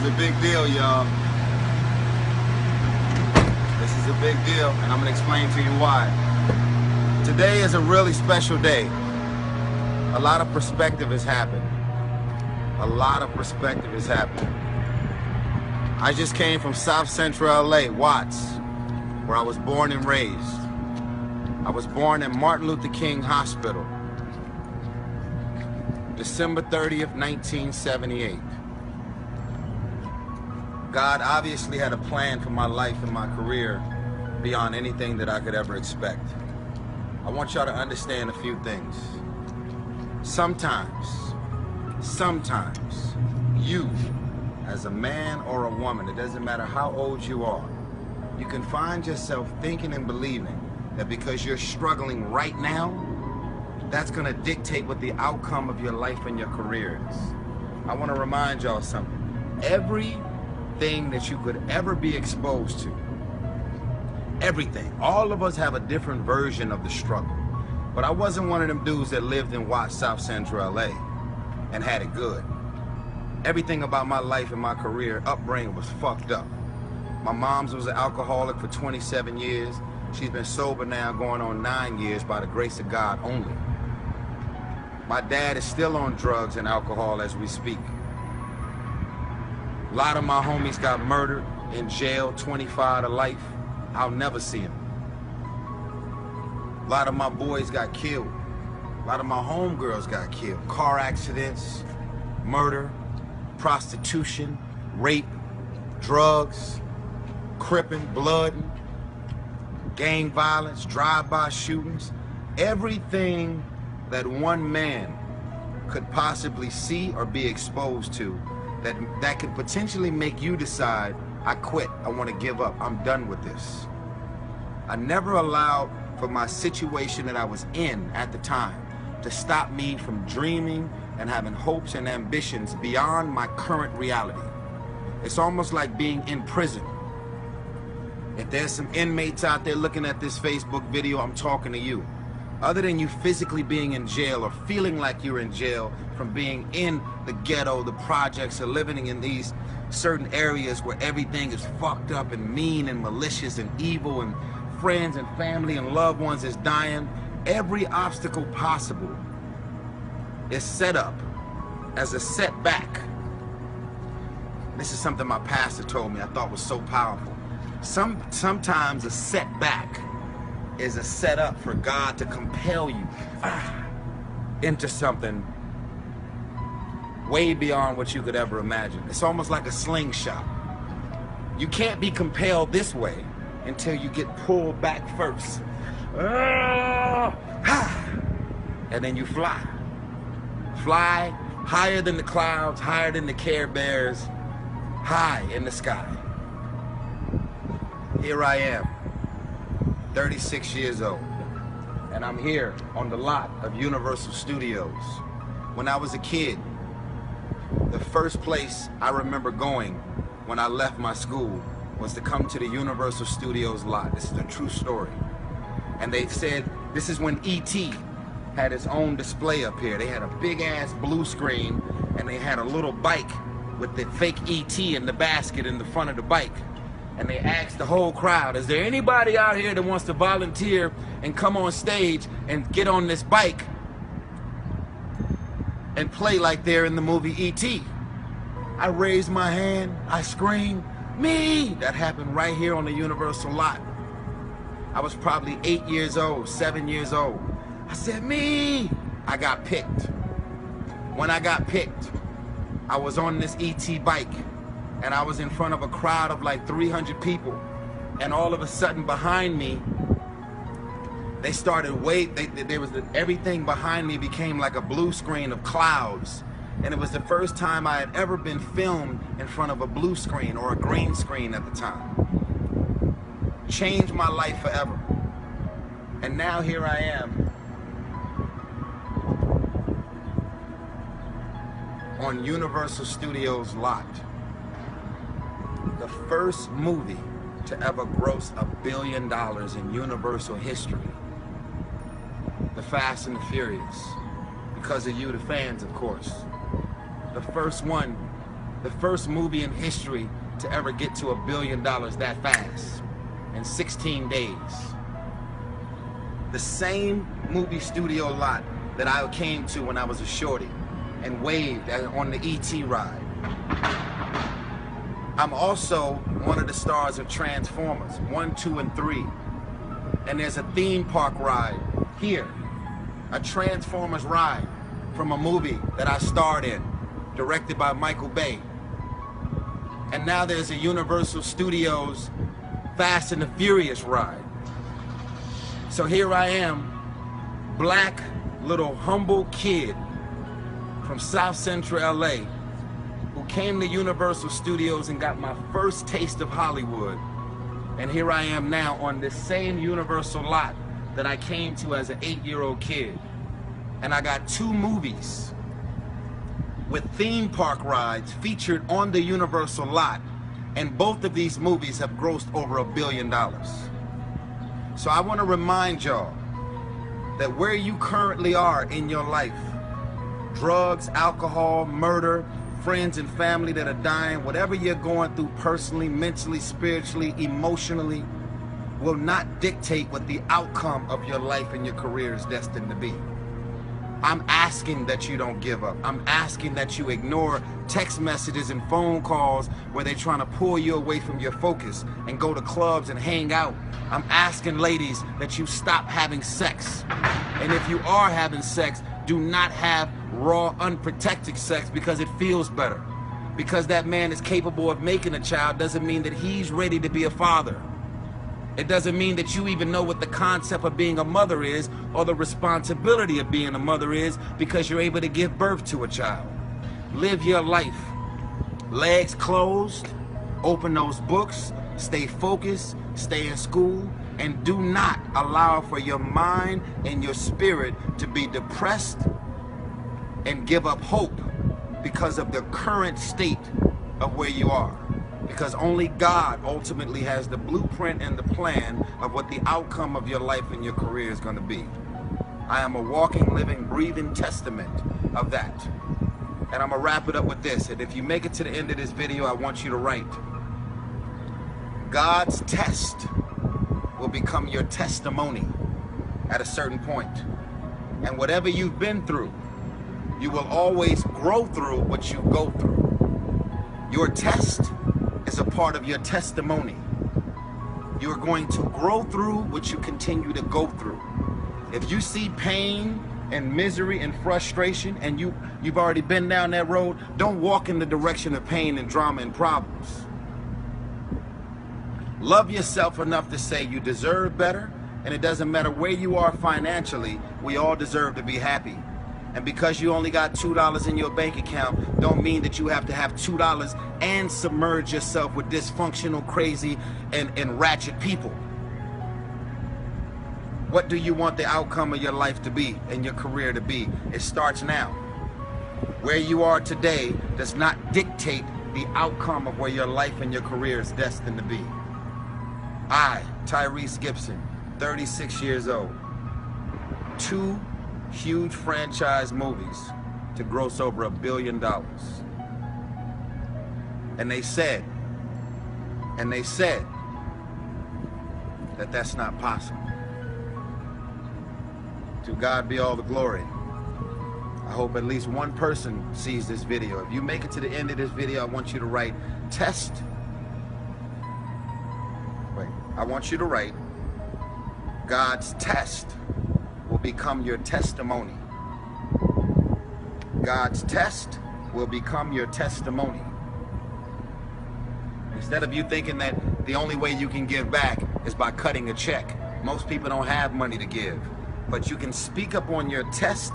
a big deal, y'all. This is a big deal, and I'm gonna explain to you why. Today is a really special day. A lot of perspective has happened. A lot of perspective has happened. I just came from South Central LA, Watts, where I was born and raised. I was born in Martin Luther King Hospital, December 30th, 1978. God obviously had a plan for my life and my career beyond anything that I could ever expect. I want y'all to understand a few things. Sometimes, you, as a man or a woman, it doesn't matter how old you are, you can find yourself thinking and believing that because you're struggling right now, that's gonna dictate what the outcome of your life and your career is. I wanna remind y'all something. Everything that you could ever be exposed to, everything, all of us have a different version of the struggle. But I wasn't one of them dudes that lived in Watts, South Central LA and had it good. Everything about my life and my career, upbringing was fucked up. My mom's was an alcoholic for 27 years. She's been sober now going on 9 years by the grace of God only. My dad is still on drugs and alcohol as we speak. A lot of my homies got murdered, in jail, 25 to life. I'll never see them. A lot of my boys got killed. A lot of my homegirls got killed. Car accidents, murder, prostitution, rape, drugs, cripping, blooding, gang violence, drive-by shootings. Everything that one man could possibly see or be exposed to that could potentially make you decide, I quit, I want to give up, I'm done with this. I never allowed for my situation that I was in at the time to stop me from dreaming and having hopes and ambitions beyond my current reality. It's almost like being in prison. If there's some inmates out there looking at this Facebook video, I'm talking to you. Other than you physically being in jail or feeling like you're in jail from being in the ghetto, the projects, or living in these certain areas where everything is fucked up and mean and malicious and evil and friends and family and loved ones is dying, every obstacle possible is set up as a setback. This is something my pastor told me I thought was so powerful. Sometimes a setback is a setup for God to compel you into something way beyond what you could ever imagine. It's almost like a slingshot. You can't be compelled this way until you get pulled back first. And then you fly. Fly higher than the clouds, higher than the Care Bears, high in the sky. Here I am, 36 years old, and I'm here on the lot of Universal Studios. When I was a kid, the first place I remember going when I left my school was to come to the Universal Studios lot. This is a true story. And they said, this is when E.T. had his own display up here. They had a big ass blue screen and they had a little bike with the fake E.T. in the basket in the front of the bike. And they asked the whole crowd, is there anybody out here that wants to volunteer and come on stage and get on this bike and play like they're in the movie E.T.? I raised my hand, I screamed, me! That happened right here on the Universal lot. I was probably 8 years old, 7 years old. I said, me! I got picked. When I got picked, I was on this E.T. bike and I was in front of a crowd of like 300 people. And all of a sudden behind me, they started everything behind me became like a blue screen of clouds. And it was the first time I had ever been filmed in front of a blue screen or a green screen at the time. Changed my life forever. And now here I am on Universal Studios lot. The first movie to ever gross $1 billion in Universal history. The Fast and the Furious. Because of you, the fans, of course. The first one the first movie in history to ever get to $1 billion that fast, in 16 days. The same movie studio lot that I came to when I was a shorty and waved on the E.T. ride. I'm also one of the stars of Transformers 1, 2, and 3. And there's a theme park ride here, a Transformers ride from a movie that I starred in, directed by Michael Bay. And now there's a Universal Studios Fast and the Furious ride. So here I am, black, little humble kid from South Central LA, who came to Universal Studios and got my first taste of Hollywood. And here I am now on this same Universal lot that I came to as an 8-year-old kid. And I got 2 movies with theme park rides featured on the Universal lot. And both of these movies have grossed over $1 billion. So I want to remind y'all that where you currently are in your life, drugs, alcohol, murder, friends and family that are dying, whatever you're going through personally, mentally, spiritually, emotionally, will not dictate what the outcome of your life and your career is destined to be. I'm asking that you don't give up. I'm asking that you ignore text messages and phone calls where they're trying to pull you away from your focus and go to clubs and hang out. I'm asking, ladies, that you stop having sex. And if you are having sex, do not have raw, unprotected sex because it feels better. Because that man is capable of making a child doesn't mean that he's ready to be a father. It doesn't mean that you even know what the concept of being a mother is or the responsibility of being a mother is because you're able to give birth to a child. Live your life. Legs closed, open those books, stay focused, stay in school, and do not allow for your mind and your spirit to be depressed and give up hope because of the current state of where you are. Because only God ultimately has the blueprint and the plan of what the outcome of your life and your career is going to be. I am a walking, living, breathing testament of that. And I'm going to wrap it up with this. And if you make it to the end of this video, I want you to write, God's test will become your testimony at a certain point. And whatever you've been through, you will always grow through what you go through. Your test is a part of your testimony. You're going to grow through what you continue to go through. If you see pain and misery and frustration and you've already been down that road, don't walk in the direction of pain and drama and problems. Love yourself enough to say you deserve better, and it doesn't matter where you are financially, we all deserve to be happy. And because you only got $2 in your bank account, don't mean that you have to have $2 and submerge yourself with dysfunctional, crazy, and ratchet people. What do you want the outcome of your life to be and your career to be? It starts now. Where you are today does not dictate the outcome of where your life and your career is destined to be. I, Tyrese Gibson, 36 years old, 2 huge franchise movies to gross over $1 billion. And they said that that's not possible. To God be all the glory. I hope at least one person sees this video. If you make it to the end of this video, I want you to write test. Wait, I want you to write God's test will become your testimony. God's test will become your testimony. Instead of you thinking that the only way you can give back is by cutting a check. Most people don't have money to give. But you can speak up on your test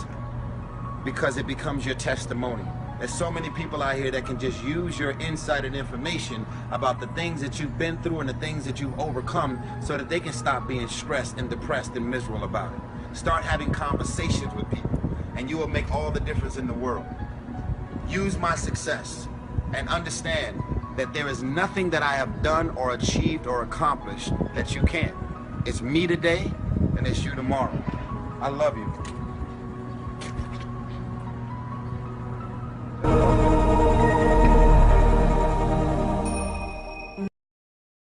because it becomes your testimony. There's so many people out here that can just use your insight and information about the things that you've been through and the things that you've overcome so that they can stop being stressed and depressed and miserable about it. Start having conversations with people and you will make all the difference in the world. Use my success and understand that there is nothing that I have done or achieved or accomplished that you can't. It's me today and it's you tomorrow. I love you.